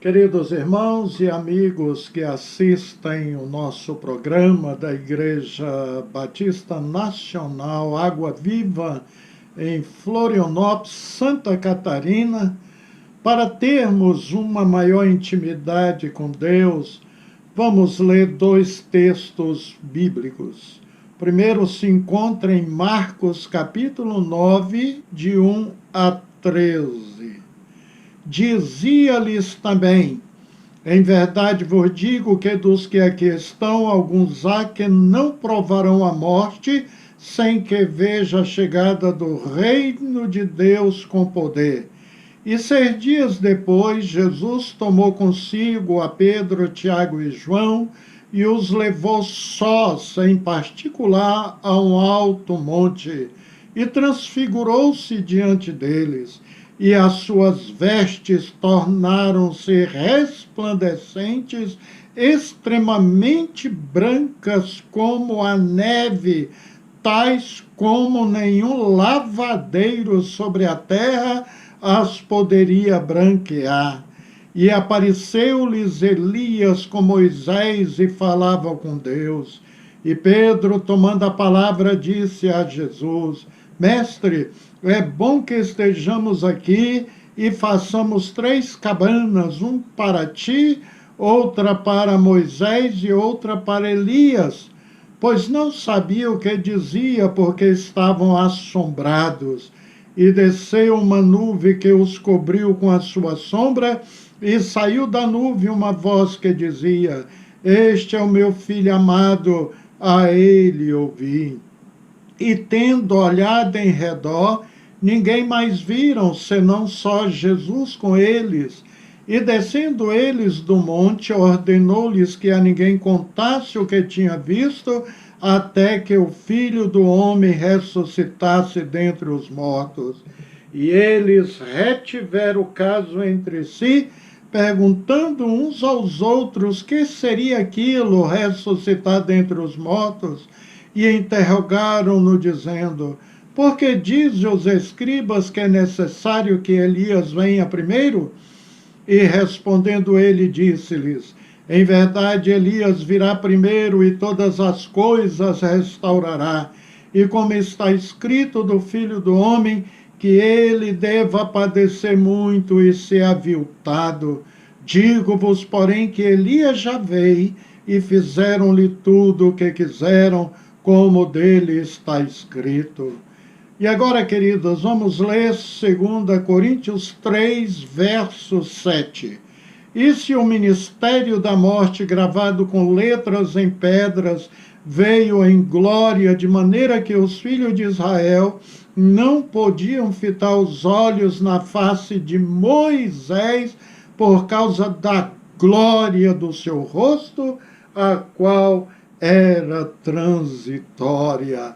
Queridos irmãos e amigos que assistem o nosso programa da Igreja Batista Nacional Água Viva em Florianópolis, Santa Catarina, para termos uma maior intimidade com Deus, vamos ler dois textos bíblicos. O primeiro se encontra em Marcos capítulo 9, de 1 a 13. Dizia-lhes também: em verdade vos digo que dos que aqui estão, alguns há que não provarão a morte, sem que veja a chegada do reino de Deus com poder. E 6 dias depois, Jesus tomou consigo a Pedro, Tiago e João, e os levou sós, em particular, a um alto monte, e transfigurou-se diante deles. E as suas vestes tornaram-se resplandecentes, extremamente brancas como a neve, tais como nenhum lavadeiro sobre a terra as poderia branquear. E apareceu-lhes Elias com Moisés e falava com Deus. E Pedro, tomando a palavra, disse a Jesus: Mestre, é bom que estejamos aqui e façamos 3 cabanas, uma para ti, outra para Moisés e outra para Elias. Pois não sabia o que dizia, porque estavam assombrados. E desceu uma nuvem que os cobriu com a sua sombra, e saiu da nuvem uma voz que dizia: Este é o meu filho amado, a ele ouvi. E tendo olhado em redor, ninguém mais viram, senão só Jesus com eles. E descendo eles do monte, ordenou-lhes que a ninguém contasse o que tinha visto, até que o Filho do Homem ressuscitasse dentre os mortos. E eles retiveram o caso entre si, perguntando uns aos outros que seria aquilo, ressuscitar dentre os mortos, e interrogaram-no, dizendo: Por que dizem os escribas que é necessário que Elias venha primeiro? E respondendo ele, disse-lhes: Em verdade, Elias virá primeiro e todas as coisas restaurará. E como está escrito do Filho do Homem, que ele deva padecer muito e ser aviltado. Digo-vos, porém, que Elias já veio e fizeram-lhe tudo o que quiseram, como dele está escrito. E agora, queridos, vamos ler 2 Coríntios 3, verso 7. E se o ministério da morte, gravado com letras em pedras, veio em glória, de maneira que os filhos de Israel não podiam fitar os olhos na face de Moisés por causa da glória do seu rosto, a qual era transitória.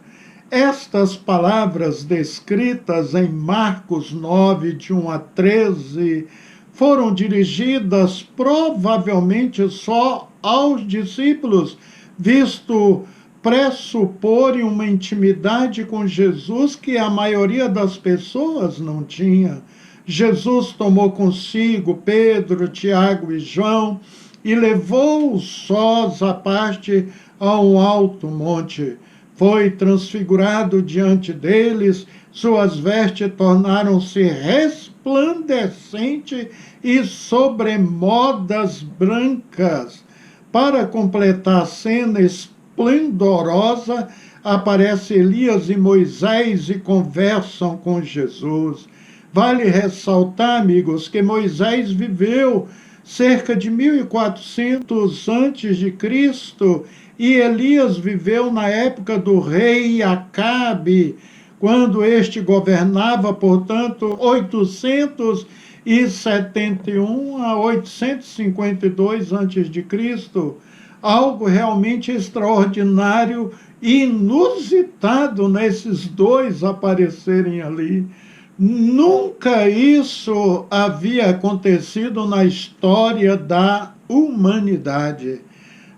Estas palavras descritas em Marcos 9, de 1 a 13, foram dirigidas provavelmente só aos discípulos, visto pressuporem uma intimidade com Jesus que a maioria das pessoas não tinha. Jesus tomou consigo Pedro, Tiago e João e levou-os sós à parte a um alto monte. Foi transfigurado diante deles, suas vestes tornaram-se resplandecentes e sobremodas brancas. Para completar a cena esplendorosa, aparece Elias e Moisés e conversam com Jesus. Vale ressaltar, amigos, que Moisés viveu cerca de 1400 antes de Cristo, e Elias viveu na época do rei Acabe, quando este governava, portanto, 871 a 852 antes de Cristo. Algo realmente extraordinário e inusitado nesses dois aparecerem ali. Nunca isso havia acontecido na história da humanidade.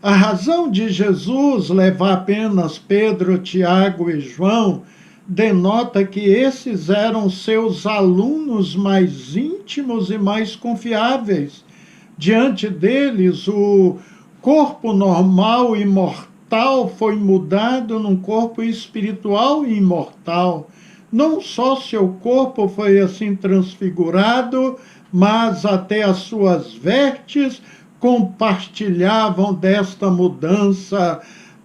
A razão de Jesus levar apenas Pedro, Tiago e João denota que esses eram seus alunos mais íntimos e mais confiáveis. Diante deles, o corpo normal e mortal foi mudado num corpo espiritual e imortal. Não só seu corpo foi assim transfigurado, mas até as suas vestes compartilhavam desta mudança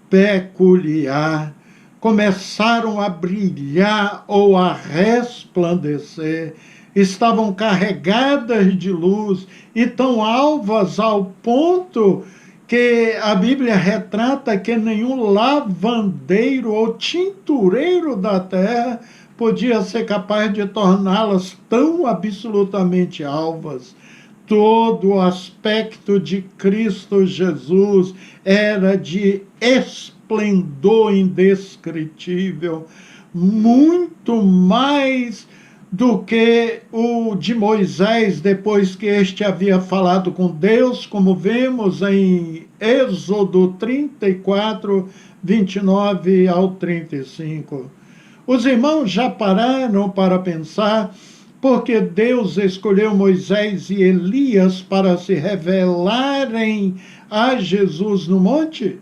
peculiar. Começaram a brilhar ou a resplandecer, estavam carregadas de luz e tão alvas ao ponto que a Bíblia retrata que nenhum lavandeiro ou tintureiro da terra podia ser capaz de torná-las tão absolutamente alvas. Todo o aspecto de Cristo Jesus era de esplendor indescritível, muito mais do que o de Moisés, depois que este havia falado com Deus, como vemos em Êxodo 34, 29 ao 35. Os irmãos já pararam para pensar porque Deus escolheu Moisés e Elias para se revelarem a Jesus no monte?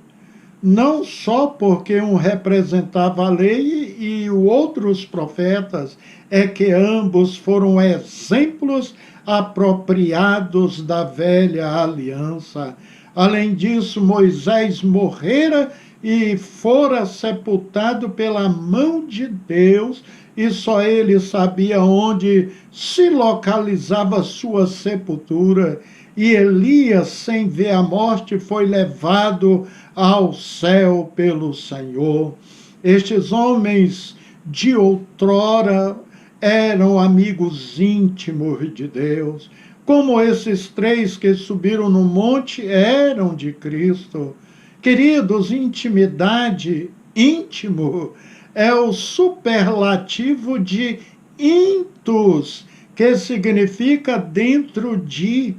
Não só porque um representava a lei e o outro os profetas, é que ambos foram exemplos apropriados da velha aliança. Além disso, Moisés morrera e fora sepultado pela mão de Deus, e só ele sabia onde se localizava sua sepultura. E Elias, sem ver a morte, foi levado ao céu pelo Senhor. Estes homens de outrora eram amigos íntimos de Deus, como esses três que subiram no monte eram de Cristo. Queridos, intimidade, íntimo, é o superlativo de intus, que significa dentro de.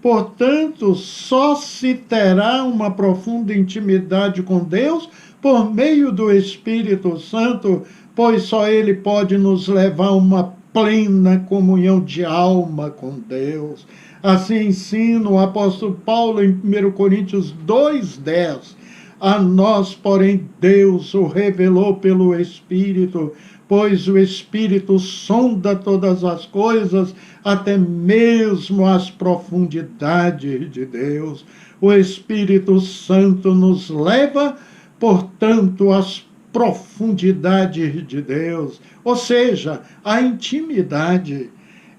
Portanto, só se terá uma profunda intimidade com Deus por meio do Espírito Santo, pois só Ele pode nos levar a uma plena comunhão de alma com Deus. Assim ensina o apóstolo Paulo em 1 Coríntios 2:10. A nós, porém, Deus o revelou pelo Espírito, pois o Espírito sonda todas as coisas, até mesmo as profundidades de Deus. O Espírito Santo nos leva, portanto, às profundidades de Deus, ou seja, a intimidade.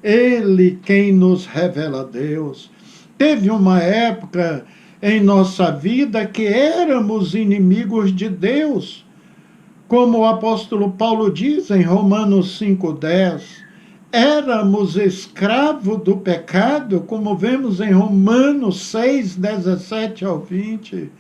Ele quem nos revela Deus. Teve uma época em nossa vida que éramos inimigos de Deus, como o apóstolo Paulo diz em Romanos 5:10, éramos escravos do pecado, como vemos em Romanos 6:17 ao 20,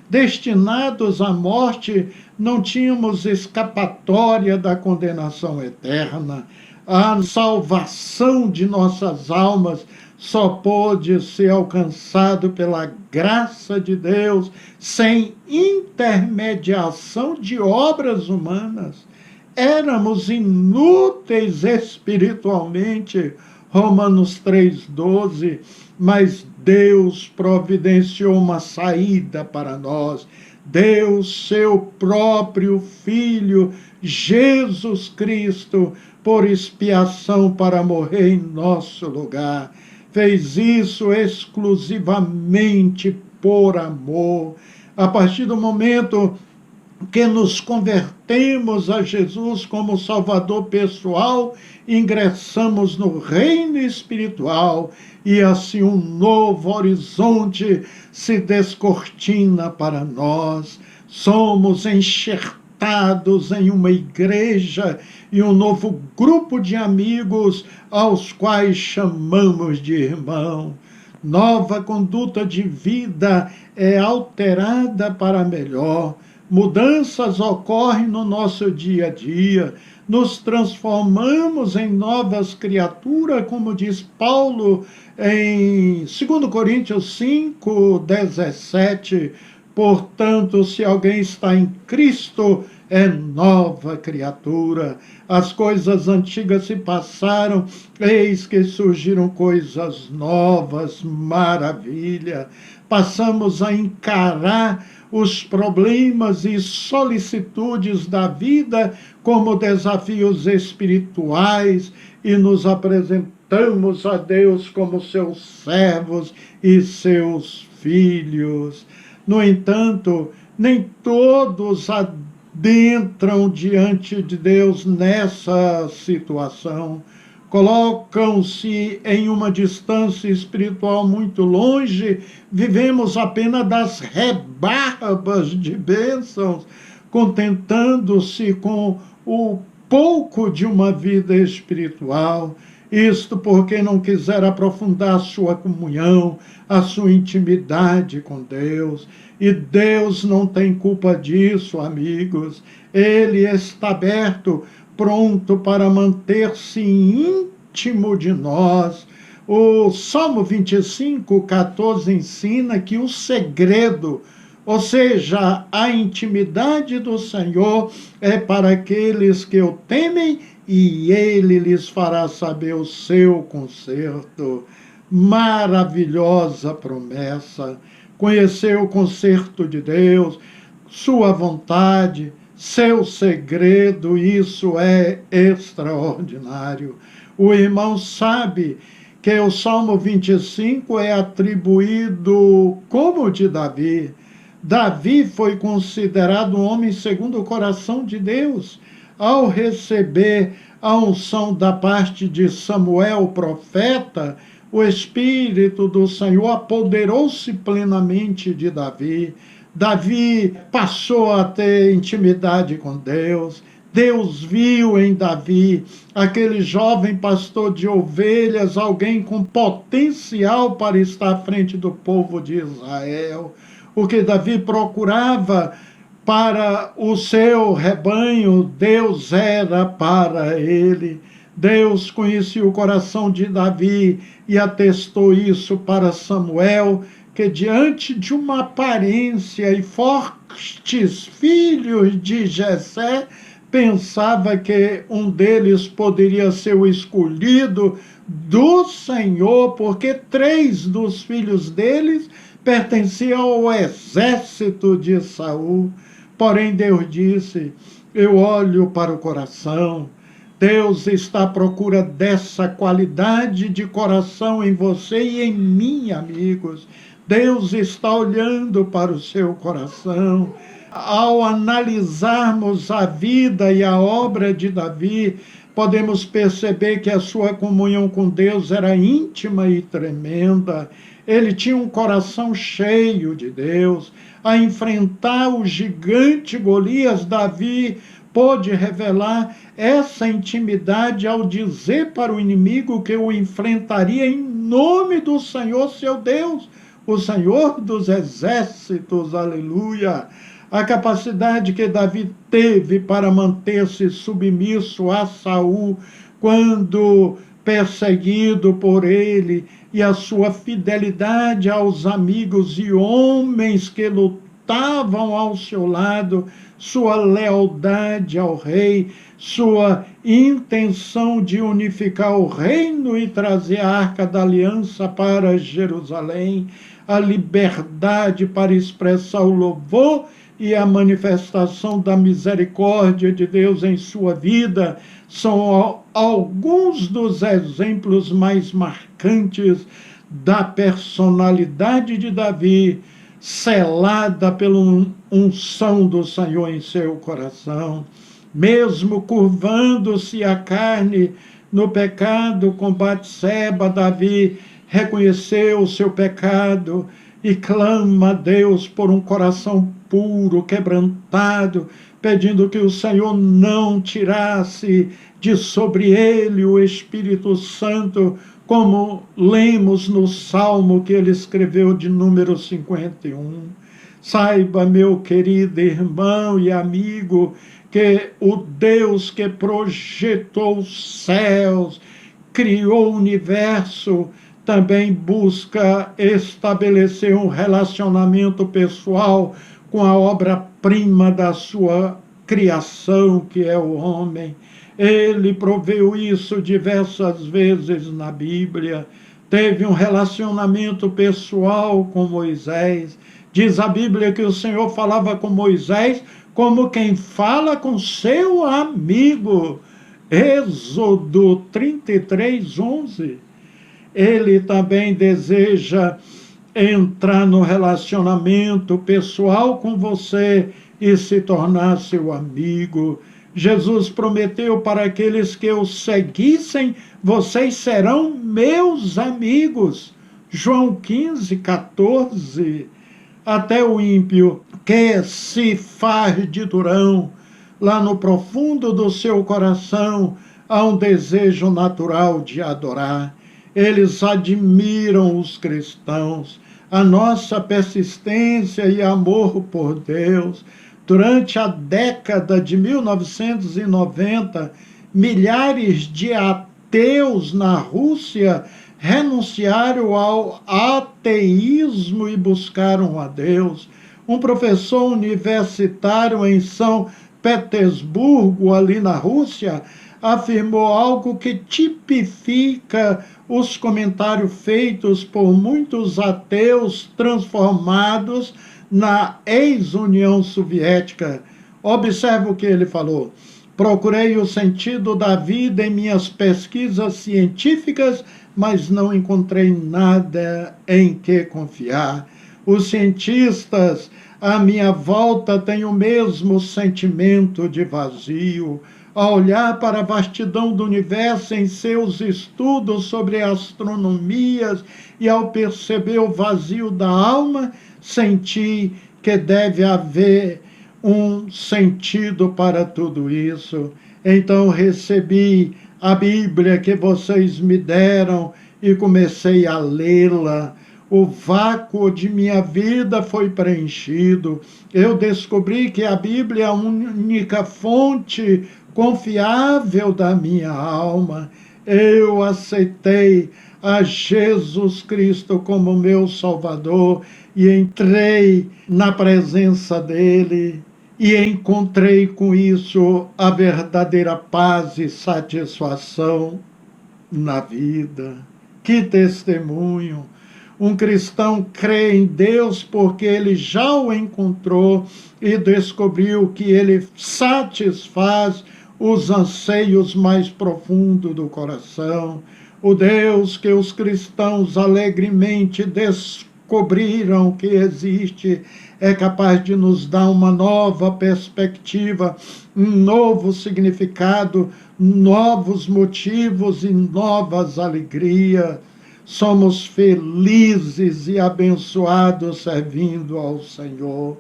destinados à morte, não tínhamos escapatória da condenação eterna. A salvação de nossas almas só pôde ser alcançado pela graça de Deus, sem intermediação de obras humanas. Éramos inúteis espiritualmente, Romanos 3:12, mas Deus providenciou uma saída para nós. Deus, seu próprio Filho, Jesus Cristo, por expiação para morrer em nosso lugar. Fez isso exclusivamente por amor. A partir do momento que nos convertemos a Jesus como Salvador pessoal, ingressamos no reino espiritual e assim um novo horizonte se descortina para nós. Somos enxertados em uma igreja e um novo grupo de amigos aos quais chamamos de irmão. Nova conduta de vida é alterada para melhor. Mudanças ocorrem no nosso dia a dia. nos transformamos em novas criaturas, como diz Paulo em 2 Coríntios 5:17. Portanto, se alguém está em Cristo, é nova criatura. As coisas antigas se passaram, eis que surgiram coisas novas, maravilha. Passamos a encarar os problemas e solicitudes da vida como desafios espirituais e nos apresentamos a Deus como seus servos e seus filhos. No entanto, nem todos adentram diante de Deus nessa situação. Colocam-se em uma distância espiritual muito longe, vivemos apenas das rebarbas de bênçãos, contentando-se com o pouco de uma vida espiritual. Isto porque não quiser aprofundar a sua comunhão, a sua intimidade com Deus. E Deus não tem culpa disso, amigos. Ele está aberto, pronto para manter-se íntimo de nós. O Salmo 25:14 ensina que o segredo, ou seja, a intimidade do Senhor, é para aqueles que o temem, e ele lhes fará saber o seu conserto. Maravilhosa promessa. Conhecer o conserto de Deus, sua vontade, seu segredo, isso é extraordinário. O irmão sabe que o Salmo 25 é atribuído como de Davi. Davi foi considerado um homem segundo o coração de Deus. Ao receber a unção da parte de Samuel, profeta, o Espírito do Senhor apoderou-se plenamente de Davi. Davi passou a ter intimidade com Deus. Deus viu em Davi aquele jovem pastor de ovelhas, alguém com potencial para estar à frente do povo de Israel. O que Davi procurava para o seu rebanho, Deus era para ele. Deus conhecia o coração de Davi e atestou isso para Samuel, que diante de uma aparência e fortes filhos de Jessé, pensava que um deles poderia ser o escolhido do Senhor, porque 3 dos filhos deles pertenciam ao exército de Saul. Porém, Deus disse: eu olho para o coração. Deus está à procura dessa qualidade de coração em você e em mim, amigos. Deus está olhando para o seu coração. Ao analisarmos a vida e a obra de Davi, podemos perceber que a sua comunhão com Deus era íntima e tremenda. Ele tinha um coração cheio de Deus. A enfrentar o gigante Golias, Davi pôde revelar essa intimidade ao dizer para o inimigo que o enfrentaria em nome do Senhor seu Deus, o Senhor dos exércitos, aleluia. A capacidade que Davi teve para manter-se submisso a Saul quando perseguido por ele, e a sua fidelidade aos amigos e homens que lutavam ao seu lado, sua lealdade ao rei, sua intenção de unificar o reino e trazer a Arca da Aliança para Jerusalém, a liberdade para expressar o louvor e a manifestação da misericórdia de Deus em sua vida, são alguns dos exemplos mais marcantes da personalidade de Davi, selada pela unção do Senhor em seu coração. Mesmo curvando-se a carne no pecado com Batseba, Davi reconheceu o seu pecado e clama a Deus por um coração puro, quebrantado, pedindo que o Senhor não tirasse de sobre ele o Espírito Santo, como lemos no Salmo que ele escreveu de número 51. Saiba, meu querido irmão e amigo, que o Deus que projetou os céus, criou o universo, também busca estabelecer um relacionamento pessoal com a obra-prima da sua criação, que é o homem. Ele proveu isso diversas vezes na Bíblia. Teve um relacionamento pessoal com Moisés. Diz a Bíblia que o Senhor falava com Moisés como quem fala com seu amigo. Êxodo 33, 11. Ele também deseja entrar no relacionamento pessoal com você e se tornar seu amigo. Jesus prometeu para aqueles que o seguissem: vocês serão meus amigos. João 15, 14. Até o ímpio que se faz de durão, lá no profundo do seu coração há um desejo natural de adorar. Eles admiram os cristãos, a nossa persistência e amor por Deus. Durante a década de 1990, milhares de ateus na Rússia renunciaram ao ateísmo e buscaram a Deus. Um professor universitário em São Petersburgo, ali na Rússia, afirmou algo que tipifica os comentários feitos por muitos ateus transformados na ex-União Soviética. Observe o que ele falou: procurei o sentido da vida em minhas pesquisas científicas, mas não encontrei nada em que confiar. Os cientistas à minha volta têm o mesmo sentimento de vazio. Ao olhar para a vastidão do universo em seus estudos sobre astronomias e ao perceber o vazio da alma, senti que deve haver um sentido para tudo isso. Então recebi a Bíblia que vocês me deram e comecei a lê-la. O vácuo de minha vida foi preenchido. Eu descobri que a Bíblia é a única fonte confiável da minha alma. Eu aceitei a Jesus Cristo como meu Salvador e entrei na presença dele e encontrei com isso a verdadeira paz e satisfação na vida. Que testemunho! Um cristão crê em Deus porque ele já o encontrou e descobriu que ele satisfaz os anseios mais profundos do coração. O Deus que os cristãos alegremente descobriram que existe é capaz de nos dar uma nova perspectiva, um novo significado, novos motivos e novas alegrias. Somos felizes e abençoados servindo ao Senhor.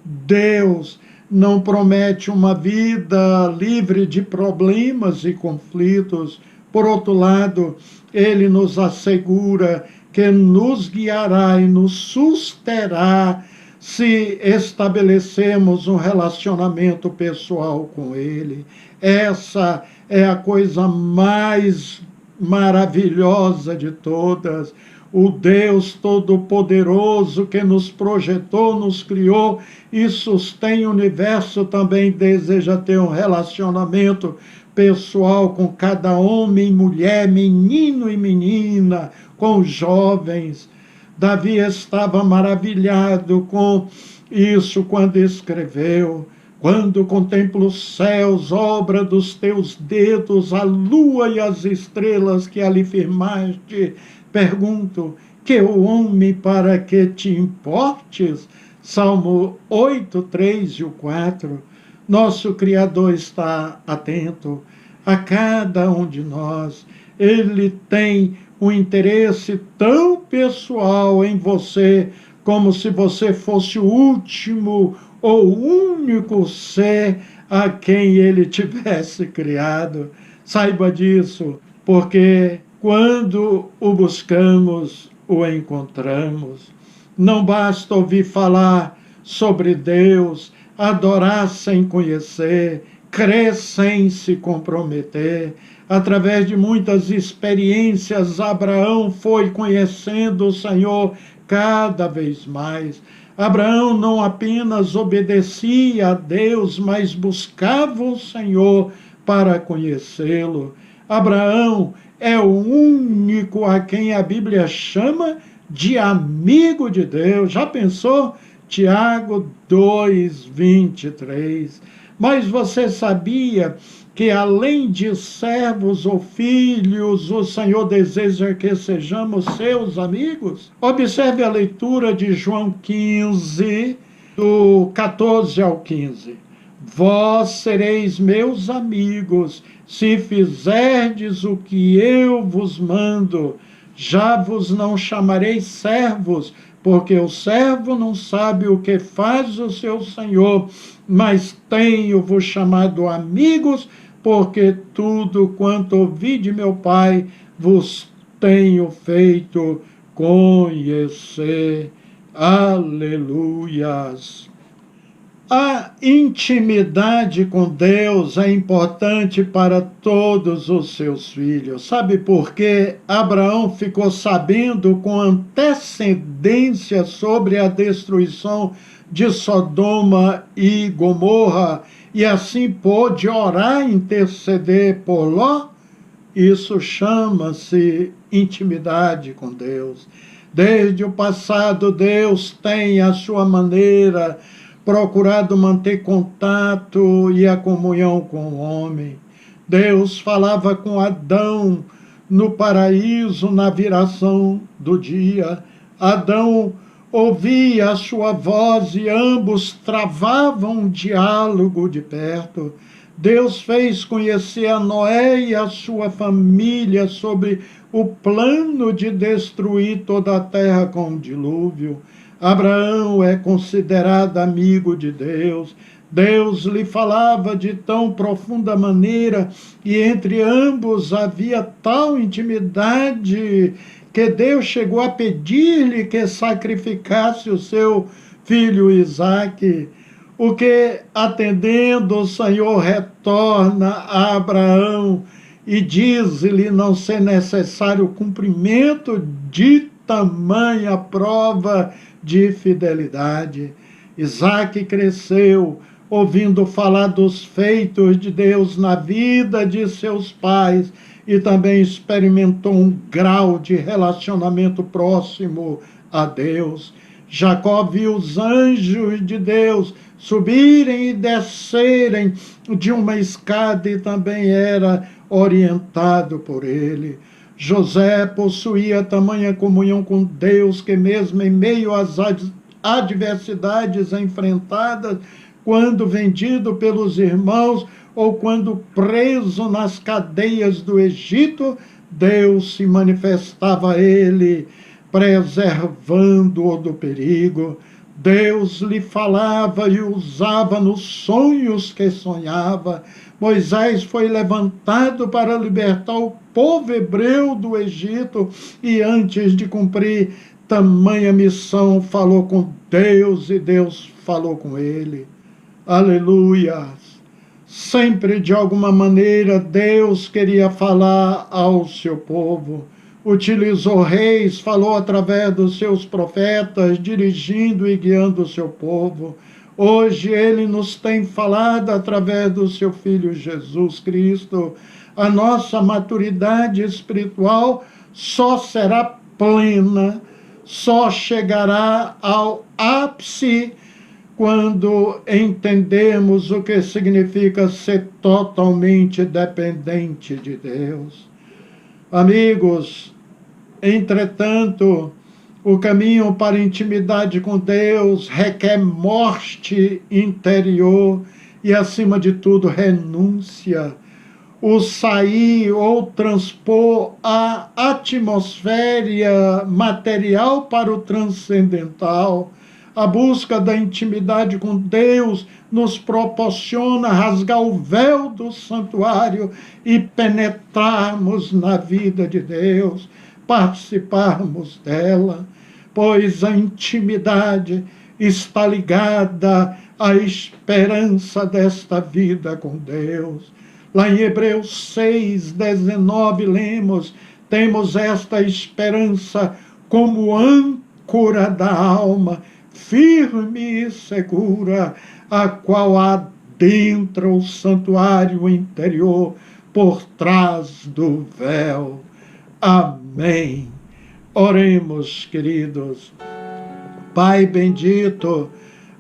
Deus não promete uma vida livre de problemas e conflitos. Por outro lado, Ele nos assegura que nos guiará e nos susterá se estabelecemos um relacionamento pessoal com Ele. Essa é a coisa mais maravilhosa de todas. O Deus Todo-Poderoso que nos projetou, nos criou e sustém o universo também deseja ter um relacionamento pessoal com cada homem, mulher, menino e menina, com jovens. Davi estava maravilhado com isso quando escreveu: quando contemplo os céus, obra dos teus dedos, a lua e as estrelas que ali firmaste, pergunto, que o homem para que te importes? Salmo 8, 3 e o 4. Nosso Criador está atento a cada um de nós. Ele tem um interesse tão pessoal em você, como se você fosse o último ou único ser a quem ele tivesse criado. Saiba disso, porque quando o buscamos, o encontramos. Não basta ouvir falar sobre Deus, adorar sem conhecer, crê sem se comprometer. Através de muitas experiências, Abraão foi conhecendo o Senhor cada vez mais. Abraão não apenas obedecia a Deus, mas buscava o Senhor para conhecê-lo. Abraão é o único a quem a Bíblia chama de amigo de Deus. Já pensou? Tiago 2:23. Mas você sabia que além de servos ou filhos, o Senhor deseja que sejamos seus amigos? Observe a leitura de João 15, do 14 ao 15. Vós sereis meus amigos, se fizerdes o que eu vos mando. Já vos não chamarei servos, porque o servo não sabe o que faz o seu senhor, mas tenho-vos chamado amigos, porque tudo quanto ouvi de meu Pai vos tenho feito conhecer. Aleluias! A intimidade com Deus é importante para todos os seus filhos. Sabe por quê? Abraão ficou sabendo com antecedência sobre a destruição de Sodoma e Gomorra e assim pôde orar e interceder por Ló. Isso chama-se intimidade com Deus. Desde o passado, Deus tem a sua maneira procurado manter contato e a comunhão com o homem. Deus falava com Adão no paraíso na viração do dia. Adão ouvia a sua voz e ambos travavam um diálogo de perto. Deus fez conhecer a Noé e a sua família sobre o plano de destruir toda a terra com o dilúvio. Abraão é considerado amigo de Deus. Deus lhe falava de tão profunda maneira e entre ambos havia tal intimidade que Deus chegou a pedir-lhe que sacrificasse o seu filho Isaque. O que, atendendo, o Senhor retorna a Abraão e diz-lhe não ser necessário o cumprimento de tamanha prova de fidelidade. Isaque cresceu, ouvindo falar dos feitos de Deus na vida de seus pais e também experimentou um grau de relacionamento próximo a Deus. Jacó viu os anjos de Deus subirem e descerem de uma escada e também era orientado por ele. José possuía tamanha comunhão com Deus que mesmo em meio às adversidades enfrentadas, quando vendido pelos irmãos ou quando preso nas cadeias do Egito, Deus se manifestava a ele, preservando-o do perigo. Deus lhe falava e usava nos sonhos que sonhava. Moisés foi levantado para libertar o povo hebreu do Egito e antes de cumprir tamanha missão falou com Deus e Deus falou com ele. Aleluia! Sempre de alguma maneira Deus queria falar ao seu povo. Utilizou reis, falou através dos seus profetas, dirigindo e guiando o seu povo. Hoje ele nos tem falado através do seu Filho Jesus Cristo. A nossa maturidade espiritual só será plena, só chegará ao ápice quando entendemos o que significa ser totalmente dependente de Deus. Amigos, entretanto, o caminho para a intimidade com Deus requer morte interior e, acima de tudo, renúncia. O sair ou transpor a atmosfera material para o transcendental. A busca da intimidade com Deus nos proporciona rasgar o véu do santuário e penetrarmos na vida de Deus, participarmos dela, pois a intimidade está ligada a esperança desta vida com Deus. Lá em Hebreus 6:19 lemos: temos esta esperança como âncora da alma, firme e segura, a qual adentra o santuário interior por trás do véu. Amém. Oremos, queridos. Pai bendito,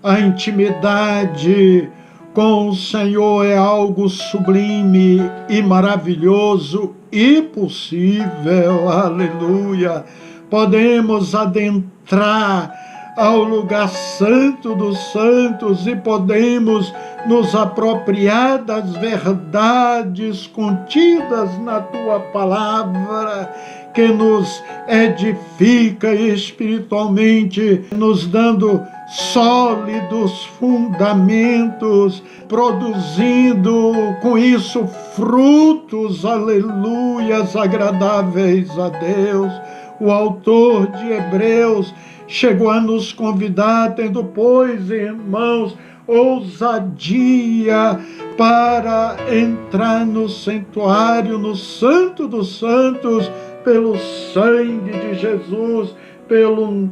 a intimidade com o Senhor é algo sublime e maravilhoso e possível. Aleluia. Podemos adentrar ao lugar santo dos santos e podemos nos apropriar das verdades contidas na tua palavra, que nos edifica espiritualmente, nos dando sólidos fundamentos, produzindo com isso frutos, aleluias, agradáveis a Deus. O autor de Hebreus chegou a nos convidar, tendo, pois, irmãos, ousadia para entrar no santuário, no Santo dos Santos, pelo sangue de Jesus, pelo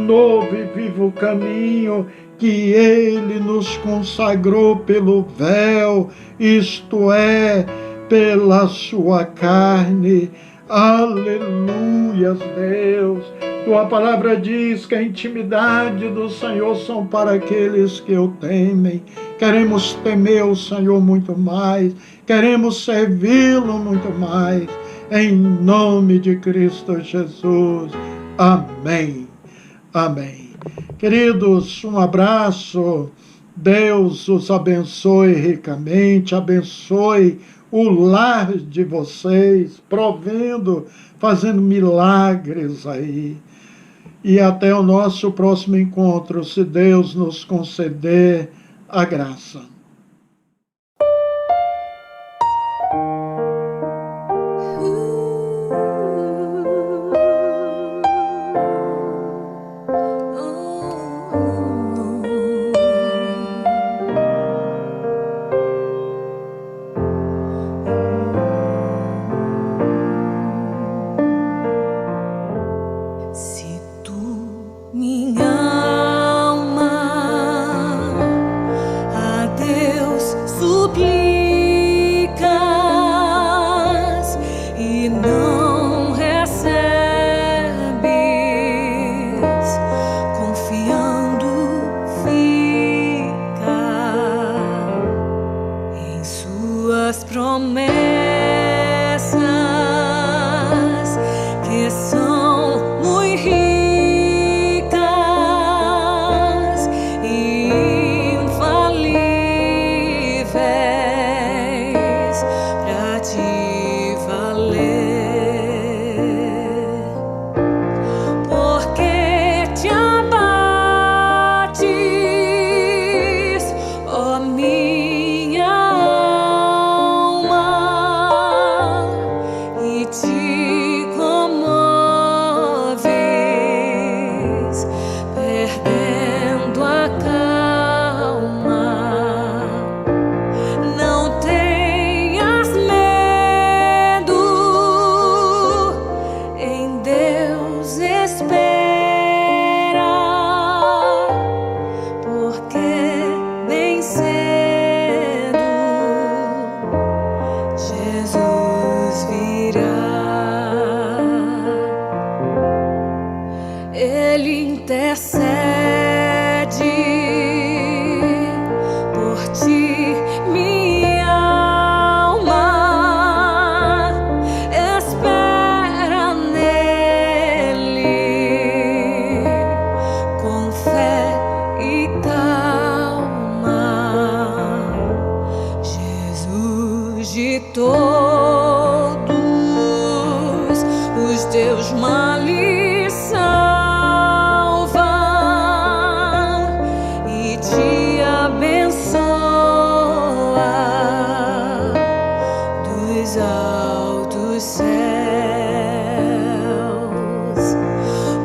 novo e vivo caminho que Ele nos consagrou pelo véu, isto é, pela sua carne. Aleluias, Deus. Tua palavra diz que a intimidade do Senhor são para aqueles que o temem. Queremos temer o Senhor muito mais, queremos servi-lo muito mais, em nome de Cristo Jesus. Amém. Amém. Queridos, um abraço. Deus os abençoe ricamente, abençoe o lar de vocês, provendo, fazendo milagres aí. E até o nosso próximo encontro, se Deus nos conceder a graça.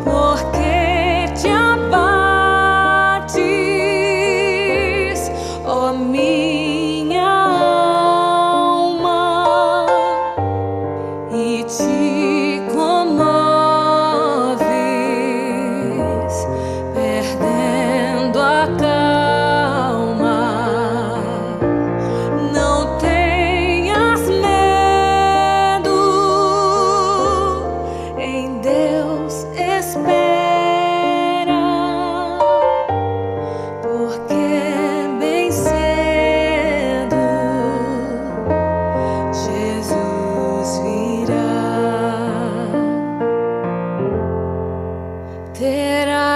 Porque te abates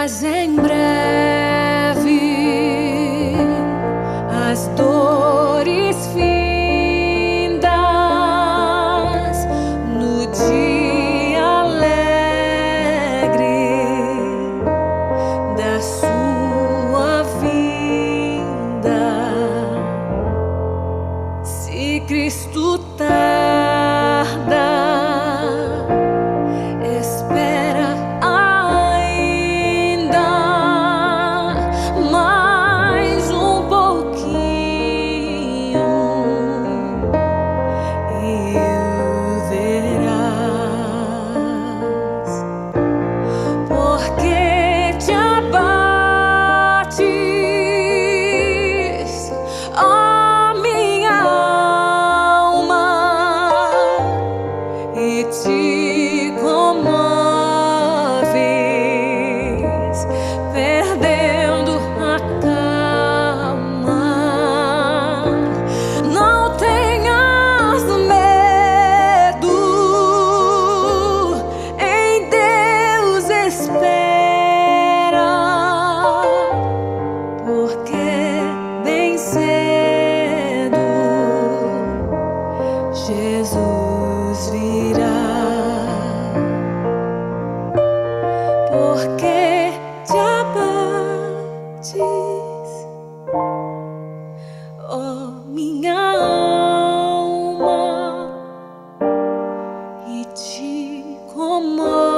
Mas em breve as dores findas, no dia alegre da sua vinda, se Cristo tarda, espera ainda mais um pouquinho e o verás, porque te abates, ó minha alma, e te comoves, perdendo a calma. Não tenhas medo, em Deus espera, porque bem cedo Jesus virá. Porque te abates, ó minha alma, e te comoves,